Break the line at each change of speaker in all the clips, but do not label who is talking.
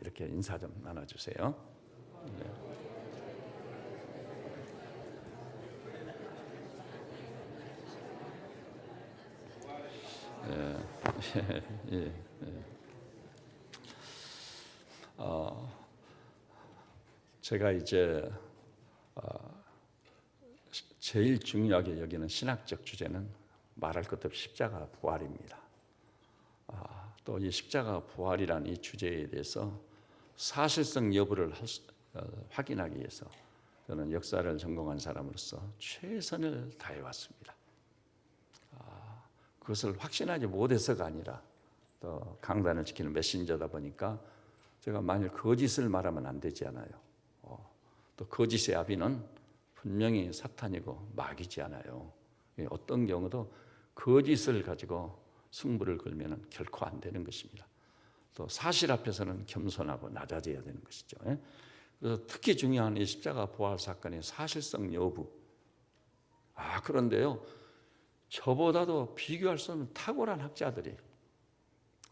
이렇게 인사 좀 나눠주세요. 네. 예, 예. 제가 이제 제일 중요하게 여기는 신학적 주제는 말할 것도 없이 십자가 부활입니다. 또 이 십자가 부활이라는 이 주제에 대해서 사실성 여부를 확인하기 위해서 저는 역사를 전공한 사람으로서 최선을 다해왔습니다. 그것을 확신하지 못해서가 아니라 또 강단을 지키는 메신저다 보니까 제가 만일 거짓을 말하면 안 되지 않아요. 또 거짓의 아비는 분명히 사탄이고 마귀지 않아요. 어떤 경우도 거짓을 가지고 승부를 걸면 결코 안 되는 것입니다. 또 사실 앞에서는 겸손하고 낮아져야 되는 것이죠. 그래서 특히 중요한 이 십자가 부활 사건의 사실성 여부. 그런데요, 저보다도 비교할 수 없는 탁월한 학자들이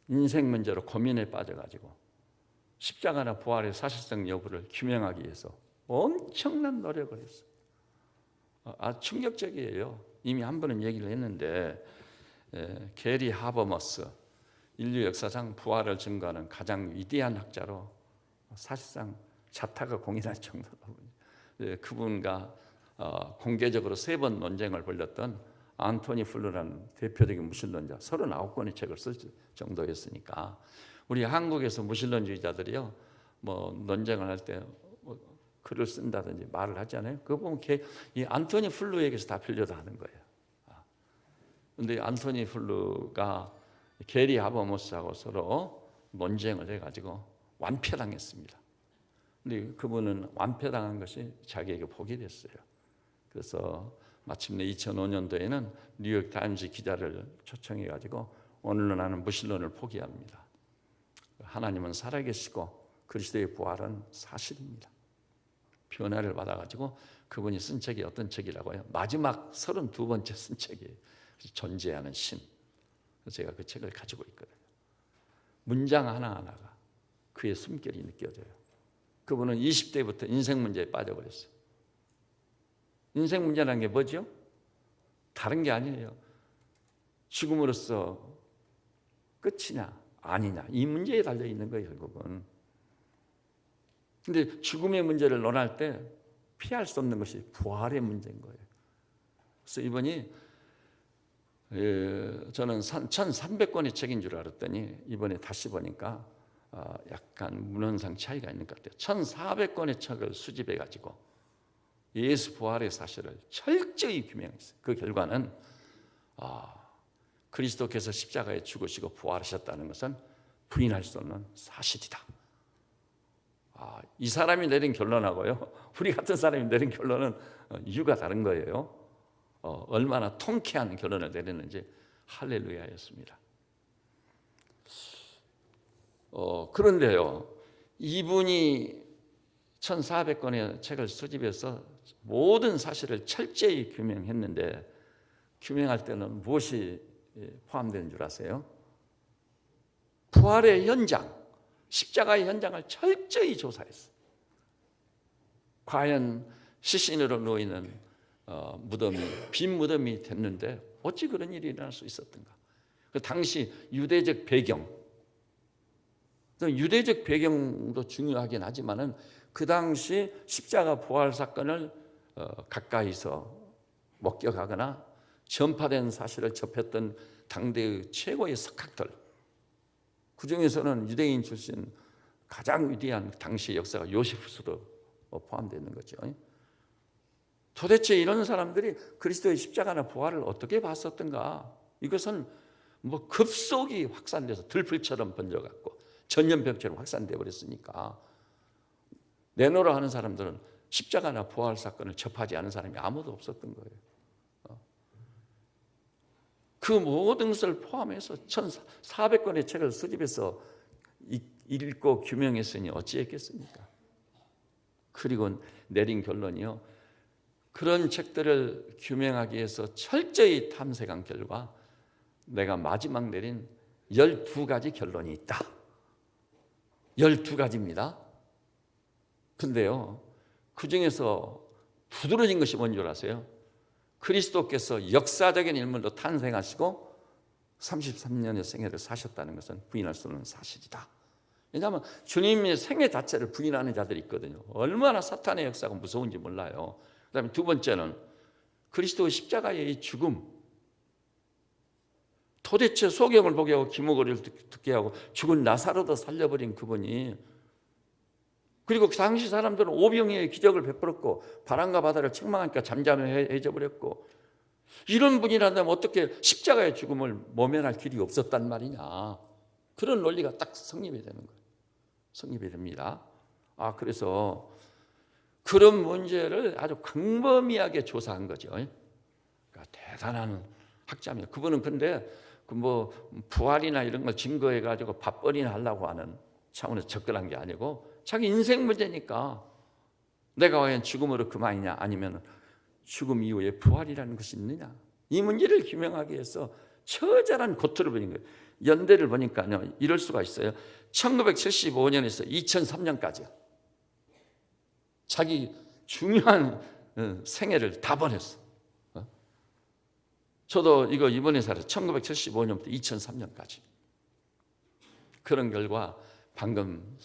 인생 문제로 고민에 빠져가지고 십자가나 부활의 사실성 여부를 규명하기 위해서 엄청난 노력을 했어요. 충격적이에요. 이미 한 번은 얘기를 했는데 게리 하버머스, 인류 역사상 부활을 증거하는 가장 위대한 학자로 사실상 자타가 공인할 정도로 그분과 공개적으로 3번 논쟁을 벌였던 안토니 플루라는 대표적인 무신론자 39권의 책을 쓸 정도였으니까 우리 한국에서 무신론주의자들이요 뭐 논쟁을 할 때 글을 쓴다든지 말을 하잖아요. 그거 보면 이 안토니 플루에게서 다 빌려다 하는 거예요. 그런데 안토니 플루가 게리 하버머스하고 서로 논쟁을 해가지고 완패당했습니다. 근데 그분은 완패당한 것이 자기에게 복이 됐어요. 그래서 마침내 2005년도에는 뉴욕 타임즈 기자를 초청해가지고 오늘로 나는 무신론을 포기합니다. 하나님은 살아계시고 그리스도의 부활은 사실입니다. 변화를 받아가지고 그분이 쓴 책이 어떤 책이라고요? 마지막 32번째 쓴 책이에요. 존재하는 신. 제가 그 책을 가지고 있거든요. 문장 하나하나가 그의 숨결이 느껴져요. 그분은 20대부터 인생 문제에 빠져버렸어요. 인생 문제라는 게 뭐죠? 다른 게 아니에요. 죽음으로써 끝이냐 아니냐 이 문제에 달려있는 거예요. 결국은. 근데 죽음의 문제를 논할 때 피할 수 없는 것이 부활의 문제인 거예요. 그래서 이번이 저는 1300권의 책인 줄 알았더니 이번에 다시 보니까 약간 문헌상 차이가 있는 것 같아요. 1400권의 책을 수집해가지고 예수 부활의 사실을 철저히 규명했어요. 그 결과는 그리스도께서 십자가에 죽으시고 부활하셨다는 것은 부인할 수 없는 사실이다. 이 사람이 내린 결론하고요 우리 같은 사람이 내린 결론은 이유가 다른 거예요. 얼마나 통쾌한 결론을 내렸는지 할렐루야였습니다. 그런데요 이분이 1400권의 책을 수집해서 모든 사실을 철저히 규명했는데 규명할 때는 무엇이 포함되는 줄 아세요? 부활의 현장, 십자가의 현장을 철저히 조사했어요. 과연 시신으로 놓이는 무덤이 빈 무덤이 됐는데 어찌 그런 일이 일어날 수 있었던가? 그 당시 유대적 배경, 유대적 배경도 중요하긴 하지만은 그 당시 십자가 부활 사건을 가까이서 목격하거나 전파된 사실을 접했던 당대의 최고의 석학들, 그 중에서는 유대인 출신 가장 위대한 당시 역사가 요세푸스도 포함되어 있는 거죠. 도대체 이런 사람들이 그리스도의 십자가나 부활을 어떻게 봤었던가? 이것은 뭐 급속히 확산돼서 들불처럼 번져갔고 전염병처럼 확산돼 버렸으니까 내노라 하는 사람들은 십자가나 부활 사건을 접하지 않은 사람이 아무도 없었던 거예요. 그 모든 것을 포함해서 1400권의 책을 수집해서 읽고 규명했으니 어찌했겠습니까? 그리고 내린 결론이요, 그런 책들을 규명하기 위해서 철저히 탐색한 결과 내가 마지막 내린 12가지 결론이 있다. 12가지입니다. 근데요, 그 중에서 두드러진 것이 뭔 줄 아세요? 그리스도께서 역사적인 인물로 탄생하시고 33년의 생애를 사셨다는 것은 부인할 수 없는 사실이다. 왜냐하면 주님의 생애 자체를 부인하는 자들이 있거든요. 얼마나 사탄의 역사가 무서운지 몰라요. 그 다음에 두 번째는 그리스도의 십자가의 죽음. 도대체 소경을 보게 하고 기모거리를 듣게 하고 죽은 나사로도 살려버린 그분이, 그리고 그 당시 사람들은 오병이의 기적을 베풀었고 바람과 바다를 책망하니까 잠잠해져 버렸고, 이런 분이라면 어떻게 십자가의 죽음을 모면할 길이 없었단 말이냐. 그런 논리가 딱 성립이 되는 거예요. 성립이 됩니다. 그래서 그런 문제를 아주 광범위하게 조사한 거죠. 그러니까 대단한 학자입니다. 그분은 근데 부활이나 이런 걸 증거해 가지고 밥벌이나 하려고 하는 차원에서 접근한 게 아니고, 자기 인생 문제니까 내가 과연 죽음으로 그만이냐 아니면 죽음 이후에 부활이라는 것이 있느냐, 이 문제를 규명하기 위해서 처절한 고투를 벌인 거예요. 연대를 보니까요, 이럴 수가 있어요. 1975년에서 2003년까지요. 자기 중요한 생애를 다 보냈어. 저도 이거 이번에 살았어요. 1975년부터 2003년까지. 그런 결과 방금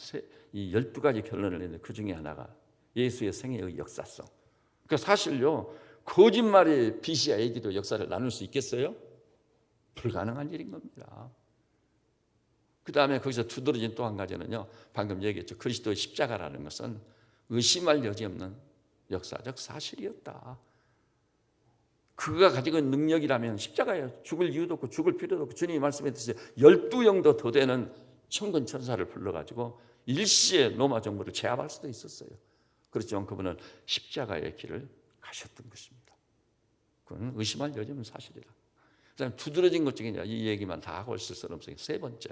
이 12가지 결론을 냈는데 그 중에 하나가 예수의 생애의 역사성. 그러니까 사실요, 거짓말의 B씨와 A도 역사를 나눌 수 있겠어요? 불가능한 일인 겁니다. 그 다음에 거기서 두드러진 또 한 가지는요, 방금 얘기했죠. 그리스도의 십자가라는 것은 의심할 여지 없는 역사적 사실이었다. 그가 가지고 있는 능력이라면 십자가에 죽을 이유도 없고 죽을 필요도 없고, 주님이 말씀했듯이 12영도 더 되는 천군 천사를 불러가지고 일시에 로마 정부를 제압할 수도 있었어요. 그렇지만 그분은 십자가의 길을 가셨던 것입니다. 그건 의심할 여지 없는 사실이다. 그다음에 두드러진 것 중에 이 얘기만 다 하고 있을 수는 없어요. 세 번째,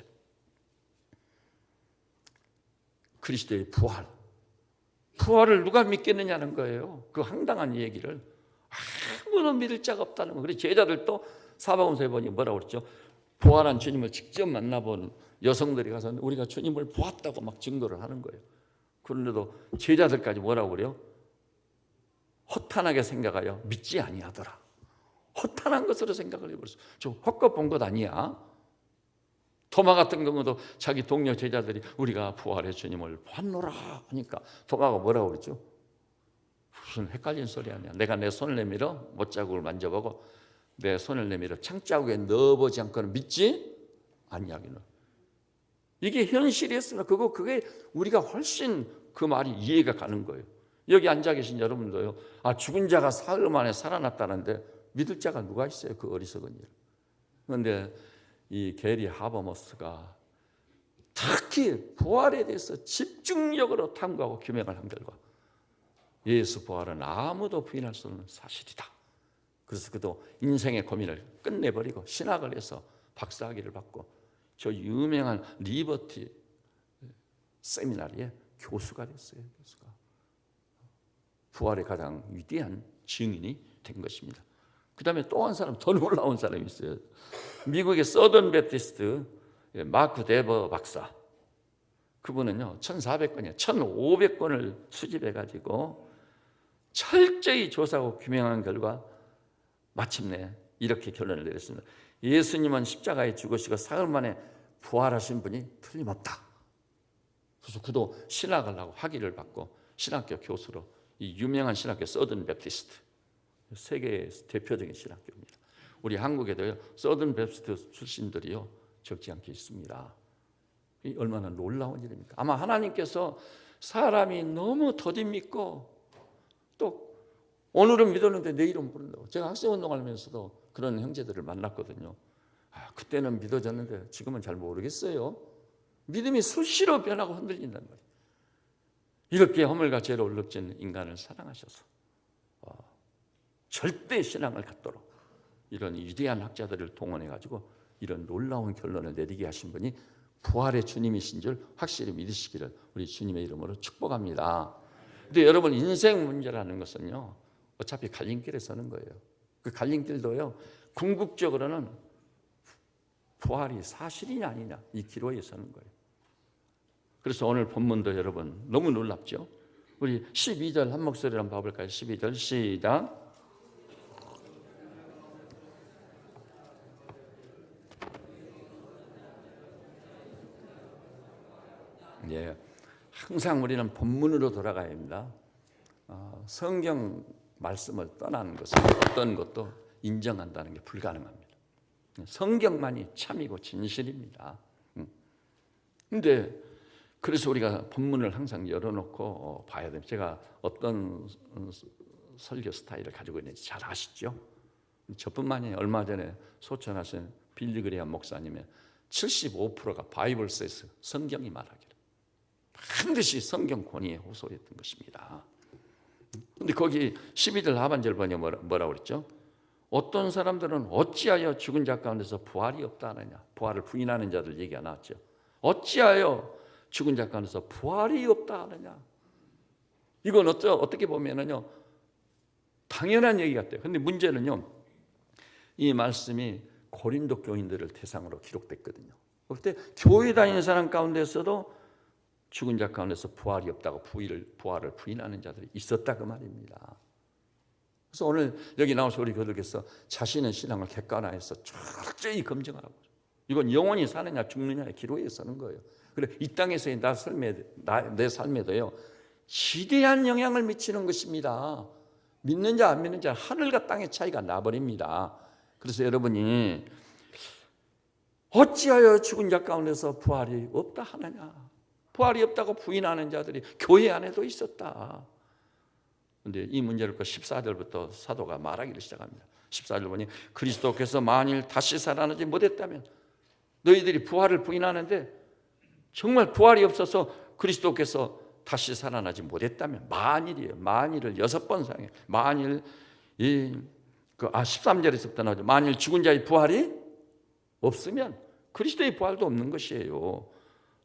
그리스도의 부활. 부활을 누가 믿겠느냐는 거예요. 그 황당한 얘기를 아무도 믿을 자가 없다는 거예요. 그래서 제자들도 사복음서에 보니 뭐라고 그랬죠? 부활한 주님을 직접 만나본 여성들이 가서 우리가 주님을 보았다고 막 증거를 하는 거예요. 그런데도 제자들까지 뭐라고 그래요? 허탄하게 생각하여 믿지 아니하더라. 허탄한 것으로 생각을 해버렸어. 좀 헛것 본 것 아니야? 도마 같은 경우도 자기 동료 제자들이 우리가 부활의 주님을 보았노라 하니까 도마가 뭐라고 그랬죠? 무슨 헷갈린 소리 아니야. 내가 내 손을 내밀어 못자국을 만져보고 내 손을 내밀어 창자국에 넣어보지 않고는 믿지 아니하기는. 이게 현실이었으면 그게 우리가 훨씬 그 말이 이해가 가는 거예요. 여기 앉아 계신 여러분도요, 죽은 자가 사흘 만에 살아났다는데 믿을 자가 누가 있어요? 그 어리석은 일. 그런데 이 게리 하버머스가 특히 부활에 대해서 집중력으로 탐구하고 규명을 한 결과 예수 부활은 아무도 부인할 수 없는 사실이다. 그래서 그도 인생의 고민을 끝내버리고 신학을 해서 박사학위를 받고 저 유명한 리버티 세미나리에 교수가 됐어요. 교수가. 부활의 가장 위대한 증인이 된 것입니다. 그 다음에 또 한 사람, 더 놀라운 사람이 있어요. 미국의 서던 베프티스트 마크 데버 박사. 그분은요 1400권이에요. 1500권을 수집해가지고 철저히 조사하고 규명한 결과 마침내 이렇게 결론을 내렸습니다. 예수님은 십자가에 죽으시고 사흘 만에 부활하신 분이 틀림없다. 그래서 그도 신학을 하고 학위를 받고 신학교 교수로 이 유명한 신학교 서던 베프티스트, 세계의 대표적인 신학교입니다. 우리 한국에도요 서던 베프티스트 출신들이요 적지 않게 있습니다. 이 얼마나 놀라운 일입니까? 아마 하나님께서 사람이 너무 더디 믿고 또 오늘은 믿었는데 내일은 모른다고. 제가 학생운동을 하면서도 그런 형제들을 만났거든요. 그때는 믿어졌는데 지금은 잘 모르겠어요. 믿음이 수시로 변하고 흔들린단 말이에요. 이렇게 허물과 죄로 얼룩진 인간을 사랑하셔서 절대 신앙을 갖도록 이런 위대한 학자들을 동원해가지고 이런 놀라운 결론을 내리게 하신 분이 부활의 주님이신 줄 확실히 믿으시기를 우리 주님의 이름으로 축복합니다. 근데 여러분, 인생 문제라는 것은요 어차피 갈림길에 서는 거예요. 그 갈림길도요 궁극적으로는 부활이 사실이냐 아니냐 이 기로에 서는 거예요. 그래서 오늘 본문도 여러분 너무 놀랍죠? 우리 12절 한 목소리로 한번 봐볼까요? 12절 시작. 예, 항상 우리는 본문으로 돌아가야 합니다. 성경 말씀을 떠나는 것은 어떤 것도 인정한다는 게 불가능합니다. 성경만이 참이고 진실입니다. 근데 그래서 우리가 본문을 항상 열어놓고 봐야 됩니다. 제가 어떤 설교 스타일을 가지고 있는지 잘 아시죠? 저뿐만이 아니라 얼마 전에 소천하신 빌리 그레이엄 목사님의 75%가 바이블스에서 성경이 말하기를 반드시 성경 권위에 호소했던 것입니다. 근데 거기 12절 하반절 보니 뭐라고 그랬죠? 어떤 사람들은 어찌하여 죽은 자 가운데서 부활이 없다 하느냐, 부활을 부인하는 자들 얘기가 나왔죠. 어찌하여 죽은 자 가운데서 부활이 없다 하느냐. 이건 어떻게 보면은요 당연한 얘기 같아요. 근데 문제는요 이 말씀이 고린도 교인들을 대상으로 기록됐거든요. 그때 교회 다니는 사람 가운데서도 죽은 자 가운데서 부활이 없다고 부활을 부인하는 자들이 있었다 그 말입니다. 그래서 오늘 여기 나와서 우리 교도께서 자신의 신앙을 객관화해서 철저히 검증하라고. 이건 영원히 사느냐 죽느냐의 기로에 서는 거예요. 그래 이 땅에서의 내 삶에도요 지대한 영향을 미치는 것입니다. 믿는 자 안 믿는 자 하늘과 땅의 차이가 나버립니다. 그래서 여러분이 어찌하여 죽은 자 가운데서 부활이 없다 하느냐. 부활이 없다고 부인하는 자들이 교회 안에도 있었다. 그런데 이 문제를 14절부터 사도가 말하기를 시작합니다. 14절 보니 그리스도께서 만일 다시 살아나지 못했다면 너희들이 부활을 부인하는데 정말 부활이 없어서 그리스도께서 다시 살아나지 못했다면 만일이에요. 만일을 6번 사용해요. 만일 13절에서부터 나오죠. 만일 죽은 자의 부활이 없으면 그리스도의 부활도 없는 것이에요.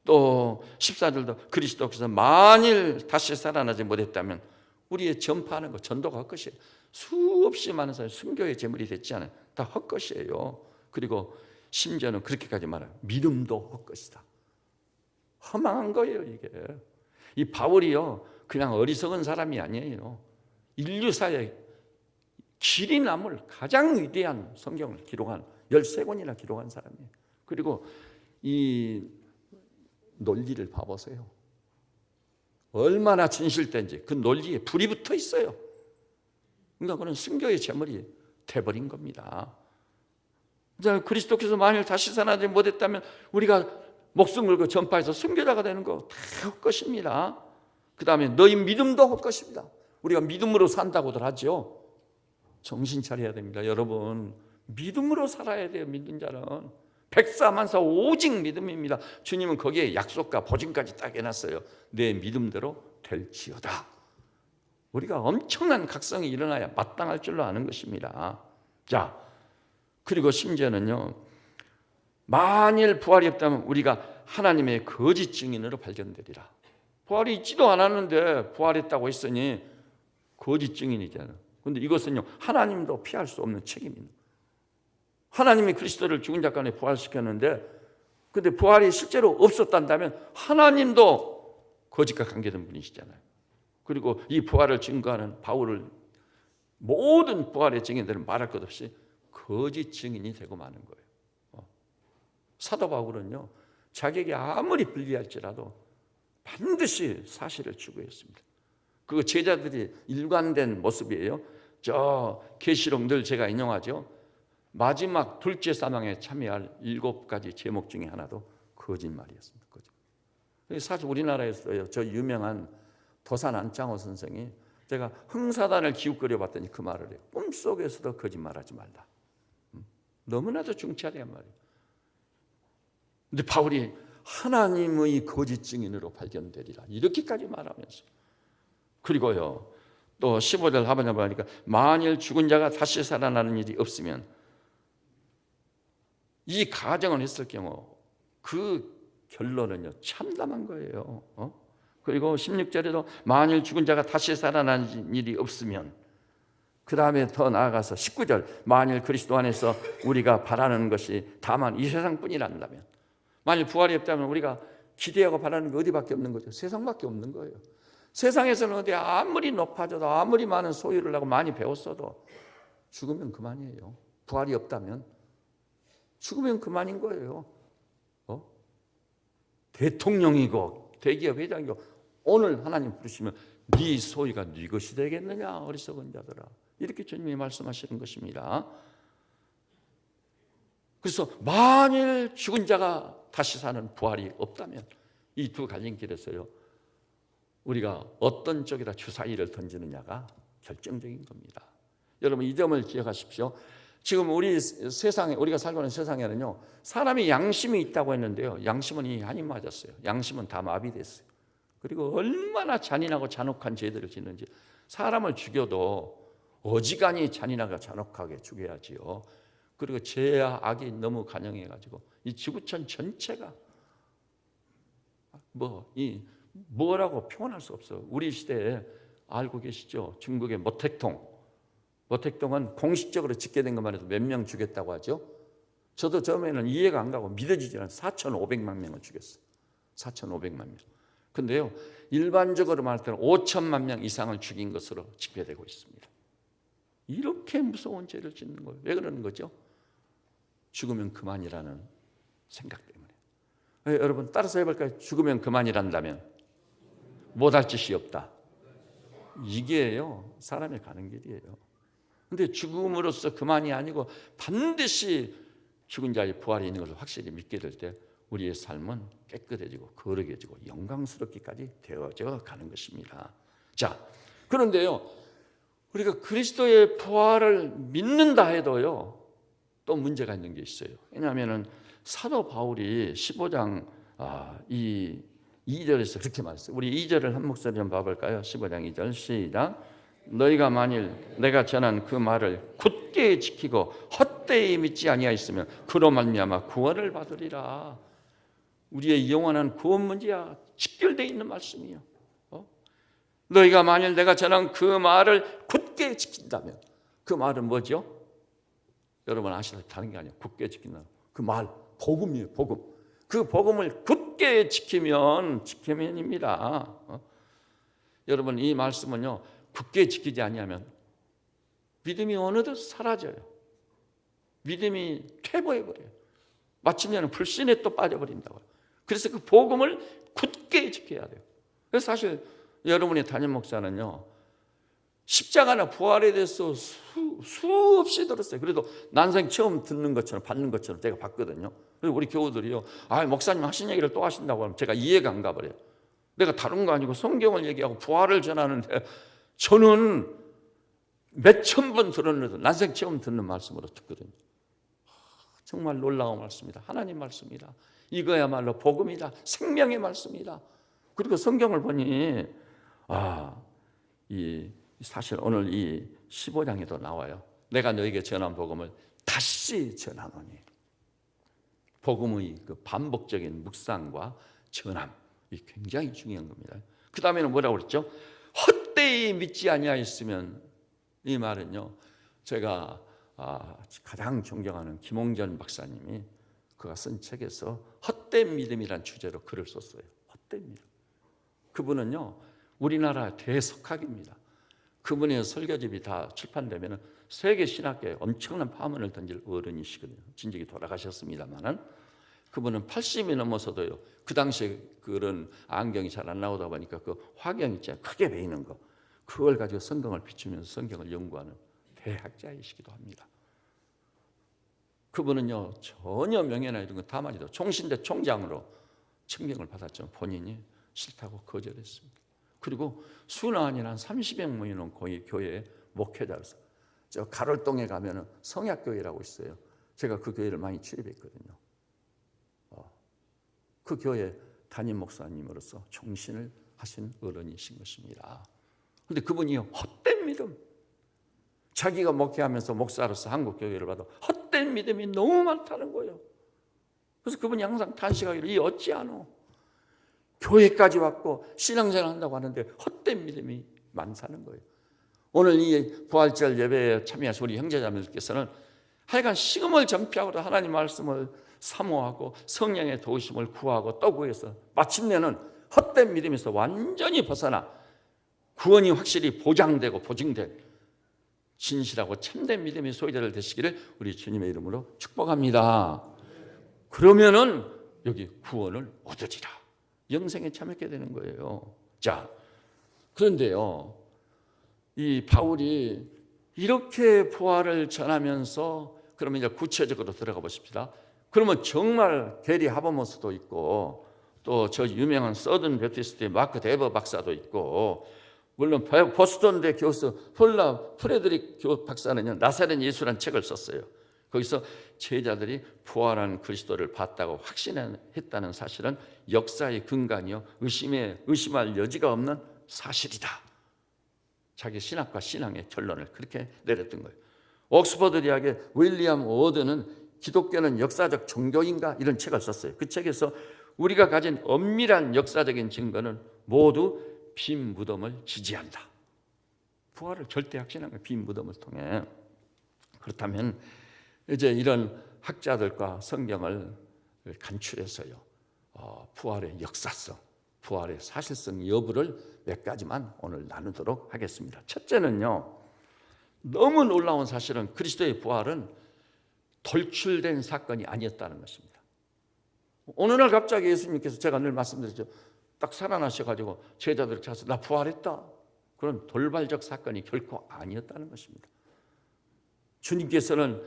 또 14절도 그리스도께서 만일 다시 살아나지 못했다면 우리의 전파하는 거 전도가 헛것이에요. 수없이 많은 사람이 순교의 제물이 됐지 않아요. 다 헛것이에요. 그리고 심지어는 그렇게까지 말해요. 믿음도 헛것이다. 허망한 거예요 이게. 이 바울이요 그냥 어리석은 사람이 아니에요. 인류사에 길이 남을 가장 위대한 성경을 기록한 13권이나 기록한 사람이에요. 그리고 이 논리를 봐보세요. 얼마나 진실된지 그 논리에 불이 붙어 있어요. 그러니까 그건 순교의 제물이 돼버린 겁니다. 그리스도께서 만일 다시 살아나지 못했다면 우리가 목숨 걸고 전파해서 순교자가 되는 거 다 헛것입니다. 그 다음에 너희 믿음도 헛것입니다. 우리가 믿음으로 산다고들 하죠. 정신 차려야 됩니다. 여러분 믿음으로 살아야 돼요. 믿는 자는 백사만사 오직 믿음입니다. 주님은 거기에 약속과 보증까지 딱 해놨어요. 내 믿음대로 될지어다. 우리가 엄청난 각성이 일어나야 마땅할 줄로 아는 것입니다. 자, 그리고 심지어는요 만일 부활이 없다면 우리가 하나님의 거짓 증인으로 발견되리라. 부활이 있지도 않았는데 부활했다고 했으니 거짓 증인이잖아요. 그런데 이것은요 하나님도 피할 수 없는 책임입니다. 하나님이 그리스도를 죽은 자 가운데 부활시켰는데 근데 부활이 실제로 없었단다면 하나님도 거짓과 관계된 분이시잖아요. 그리고 이 부활을 증거하는 바울을 모든 부활의 증인들은 말할 것 없이 거짓 증인이 되고 마는 거예요. 사도 바울은요 자기에게 아무리 불리할지라도 반드시 사실을 추구했습니다. 그 제자들이 일관된 모습이에요. 저 계시록 늘 제가 인용하죠. 마지막 둘째 사망에 참여할 7가지 제목 중에 하나도 거짓말이었습니다. 사실 우리나라에서요 저 유명한 도산 안창호 선생이 제가 흥사단을 기웃거려 봤더니 그 말을 해요. 꿈속에서도 거짓말하지 말라. 너무나도 중차대한 말이에요. 근데 바울이 하나님의 거짓 증인으로 발견되리라 이렇게까지 말하면서 그리고요 또 15절 하반절 보니까 만일 죽은 자가 다시 살아나는 일이 없으면 이 가정을 했을 경우 그 결론은요 참담한 거예요. 그리고 16절에도 만일 죽은 자가 다시 살아나는 일이 없으면 그 다음에 더 나아가서 19절 만일 그리스도 안에서 우리가 바라는 것이 다만 이 세상뿐이란다면 만일 부활이 없다면 우리가 기대하고 바라는 게 어디밖에 없는 거죠? 세상밖에 없는 거예요. 세상에서는 어디 아무리 높아져도 아무리 많은 소유를 하고 많이 배웠어도 죽으면 그만이에요. 부활이 없다면 죽으면 그만인 거예요. 대통령이고 대기업 회장이고 오늘 하나님 부르시면 네 소유가 네 것이 되겠느냐 어리석은 자들아. 이렇게 주님이 말씀하시는 것입니다. 그래서 만일 죽은 자가 다시 사는 부활이 없다면 이 두 갈림길에서요 우리가 어떤 쪽에다 주사위를 던지느냐가 결정적인 겁니다. 여러분 이 점을 기억하십시오. 지금 우리 세상에 우리가 살고 있는 세상에는요 사람이 양심이 있다고 했는데요 양심은 이 한이 맞았어요. 양심은 다 마비됐어요. 그리고 얼마나 잔인하고 잔혹한 죄들을 짓는지 사람을 죽여도 어지간히 잔인하게 잔혹하게 죽여야지요. 그리고 죄와 악이 너무 간영해가지고 이 지구촌 전체가 뭐라고 표현할 수 없어. 우리 시대에 알고 계시죠? 중국의 모택동은 공식적으로 집계된 것만 해도 몇 명 죽였다고 하죠. 저도 처음에는 이해가 안 가고 믿어지지 않아요. 4,500만 명을 죽였어요. 4,500만 명. 근데요 일반적으로 말할 때는 5천만 명 이상을 죽인 것으로 집계되고 있습니다. 이렇게 무서운 죄를 짓는 거예요. 왜 그러는 거죠? 죽으면 그만이라는 생각 때문에. 여러분 따라서 해볼까요? 죽으면 그만이란다면 못할 짓이 없다. 이게요 사람의 가는 길이에요. 근데 죽음으로써 그만이 아니고 반드시 죽은 자의 부활이 있는 것을 확실히 믿게 될 때 우리의 삶은 깨끗해지고 거룩해지고 영광스럽기까지 되어져 가는 것입니다. 자, 그런데요 우리가 그리스도의 부활을 믿는다 해도요 또 문제가 있는 게 있어요. 왜냐하면 사도 바울이 15장 2절에서 그렇게 말했어요. 우리 2절을 한 목소리 좀 봐볼까요? 15장 2절 시작. 너희가 만일 내가 전한 그 말을 굳게 지키고 헛되이 믿지 아니하였으면 그로 말미암아 구원을 받으리라. 우리의 영원한 구원 문제와 직결되어 있는 말씀이에요. 너희가 만일 내가 전한 그 말을 굳게 지킨다면 그 말은 뭐죠? 여러분 아시다시피 다른 게 아니에요. 굳게 지킨다. 그 말 복음이에요. 복음. 그 복음을 굳게 지키면입니다. 여러분 이 말씀은요 굳게 지키지 아니하면 믿음이 어느덧 사라져요. 믿음이 퇴보해버려요. 마침내는 불신에 또 빠져버린다고요. 그래서 그 복음을 굳게 지켜야 돼요. 그래서 사실 여러분의 담임 목사는요 십자가나 부활에 대해서 수없이 들었어요. 그래도 난생 처음 듣는 것처럼 받는 것처럼 제가 봤거든요. 그래서 우리 교우들이요 목사님 하신 얘기를 또 하신다고 하면 제가 이해가 안 가버려요. 내가 다른 거 아니고 성경을 얘기하고 부활을 전하는데 저는 몇천 번 들었는데도 난생 처음 듣는 말씀으로 듣거든요. 정말 놀라운 말씀이다. 하나님 말씀이다. 이거야말로 복음이다. 생명의 말씀이다. 그리고 성경을 보니 사실 오늘 이 15장에도 나와요. 내가 너에게 전한 복음을 다시 전하노니. 복음의 그 반복적인 묵상과 전함, 이 굉장히 중요한 겁니다. 그 다음에는 뭐라고 그랬죠? 헛되이 믿지 아니하였으면, 이 말은요 제가 가장 존경하는 김홍전 박사님이 그가 쓴 책에서 헛된 믿음이란 주제로 글을 썼어요. 헛된 믿음. 그분은요 우리나라 대석학입니다. 그분의 설교집이 다 출판되면 세계 신학계에 엄청난 파문을 던질 어른이시거든요. 진즉이 돌아가셨습니다만은 그분은 80이 넘어서도요 그 당시에 그런 안경이 잘 안 나오다 보니까 그 화경 있잖아요. 크게 베이는 거, 그걸 가지고 성경을 비추면서 성경을 연구하는 대학자이시기도 합니다. 그분은요 전혀 명예나 이런 거 다 말이도 총신대 총장으로 청명을 받았지만 본인이 싫다고 거절했습니다. 그리고 순환이란 30명 모이는 교회에 목회자로서 저 가롤동에 가면은 성약교회라고 있어요. 제가 그 교회를 많이 출입했거든요. 그 교회 담임 목사님으로서 총신을 하신 어른이신 것입니다. 그런데 그분이 헛된 믿음, 자기가 목회하면서 목사로서 한국 교회를 봐도 헛된 믿음이 너무 많다는 거예요. 그래서 그분이 항상 탄식하기를 이 어찌하노? 교회까지 왔고 신앙생활 한다고 하는데 헛된 믿음이 많다는 거예요. 오늘 이 부활절 예배에 참여하신 우리 형제자매들께서는 하여간 식음을 전폐하고도 하나님 말씀을 사모하고 성령의 도우심을 구하고 또 구해서 마침내는 헛된 믿음에서 완전히 벗어나 구원이 확실히 보장되고 보증된 진실하고 참된 믿음의 소유자를 되시기를 우리 주님의 이름으로 축복합니다. 그러면은 여기 구원을 얻으리라. 영생에 참여하게 되는 거예요. 자, 그런데요, 이 바울이 이렇게 부활을 전하면서 그러면 이제 구체적으로 들어가 보십시다. 그러면 정말 게리 하버머스도 있고 또 저 유명한 서든 베티스트의 마크 데버 박사도 있고 물론 보스턴대 교수 폴라 프레드릭 박사는요 나사렛 예수라는 책을 썼어요. 거기서 제자들이 부활한 그리스도를 봤다고 확신했다는 사실은 역사의 근간이요 의심할 여지가 없는 사실이다. 자기 신학과 신앙의 결론을 그렇게 내렸던 거예요. 옥스퍼드 대학의 윌리엄 워드는 기독교는 역사적 종교인가 이런 책을 썼어요. 그 책에서 우리가 가진 엄밀한 역사적인 증거는 모두 빈 무덤을 지지한다. 부활을 절대 확신한 거예요. 빈 무덤을 통해. 그렇다면 이제 이런 학자들과 성경을 간추려서요 부활의 역사성, 부활의 사실성 여부를 몇 가지만 오늘 나누도록 하겠습니다. 첫째는요, 너무 놀라운 사실은 그리스도의 부활은 돌출된 사건이 아니었다는 것입니다. 어느 날 갑자기 예수님께서 제가 늘 말씀드렸죠. 딱 살아나셔가지고 제자들을 찾아서 나 부활했다. 그런 돌발적 사건이 결코 아니었다는 것입니다. 주님께서는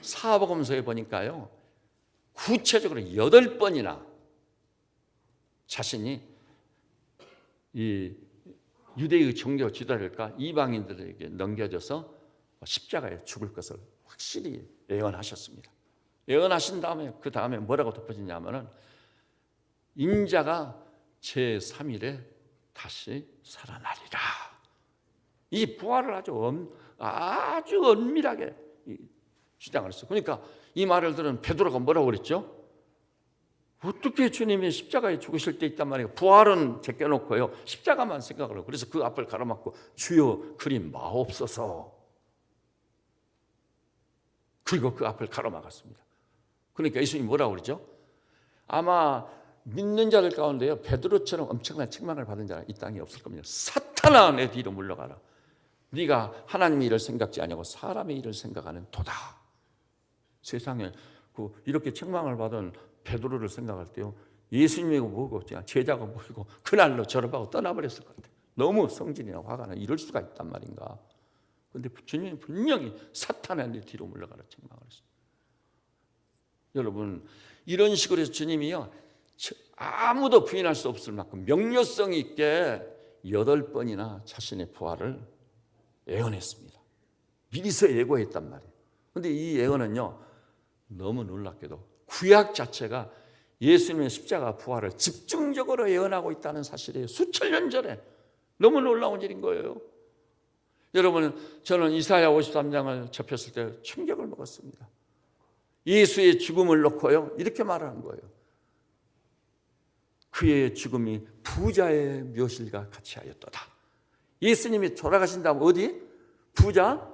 사복음서에 보니까요 구체적으로 8번이나 자신이 이 유대의 종교 지도자들과 이방인들에게 넘겨져서 십자가에 죽을 것을 확실히 예언하셨습니다. 예언하신 다음에 그 다음에 뭐라고 덧붙이냐면은 인자가 제3일에 다시 살아나리라. 이 부활을 아주 엄밀하게 주장을 했어요. 그러니까 이 말을 들은 베드로가 뭐라고 그랬죠? 어떻게 주님이 십자가에 죽으실 때 있단 말이에요. 부활은 제껴놓고요 십자가만 생각을 하고 그래서 그 앞을 가로막고 주여 그리 마옵소서. 그리고 그 앞을 가로막았습니다. 그러니까 예수님이 뭐라고 그러죠? 아마 믿는 자들 가운데요 베드로처럼 엄청난 책망을 받은 자가 이 땅에 없을 겁니다. 사탄아 내 뒤로 물러가라. 네가 하나님의 일을 생각지 아니하고 사람의 일을 생각하는 도다. 세상에 이렇게 책망을 받은 베드로를 생각할 때요 예수님이고 뭐고 제자가 뭐고 그날로 졸업하고 떠나버렸을 것 같아요. 너무 성질이나 화가 나 이럴 수가 있단 말인가. 그런데 주님이 분명히 사탄아 내 뒤로 물러가라 책망을 했어요. 여러분 이런 식으로 해서 주님이요 아무도 부인할 수 없을 만큼 명료성 있게 8번이나 자신의 부활을 예언했습니다. 미리서 예고했단 말이에요. 그런데 이 예언은요 너무 놀랍게도 구약 자체가 예수님의 십자가 부활을 집중적으로 예언하고 있다는 사실이에요. 수천 년 전에. 너무 놀라운 일인 거예요. 여러분 저는 이사야 53장을 접했을 때 충격을 먹었습니다. 예수의 죽음을 놓고요 이렇게 말하는 거예요. 그의 죽음이 부자의 묘실과 같이 하였도다. 예수님이 돌아가신 다음 어디? 부자?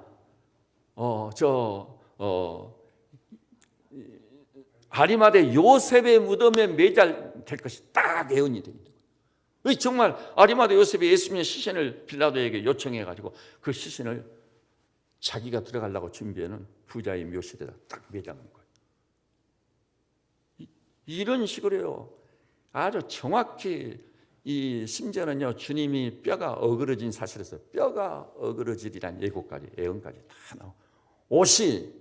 아리마대 요셉의 무덤에 매달될 것이 딱 예언이 되어 있는 거예요. 정말 아리마대 요셉이 예수님의 시신을 빌라도에게 요청해가지고 그 시신을 자기가 들어가려고 준비하는 부자의 묘실에다 딱 매장한 거예요. 이런 식으로요 아주 정확히 이 심지어는요 주님이 뼈가 어그러진 사실에서 뼈가 어그러지리란 예언까지 다 나오고 옷이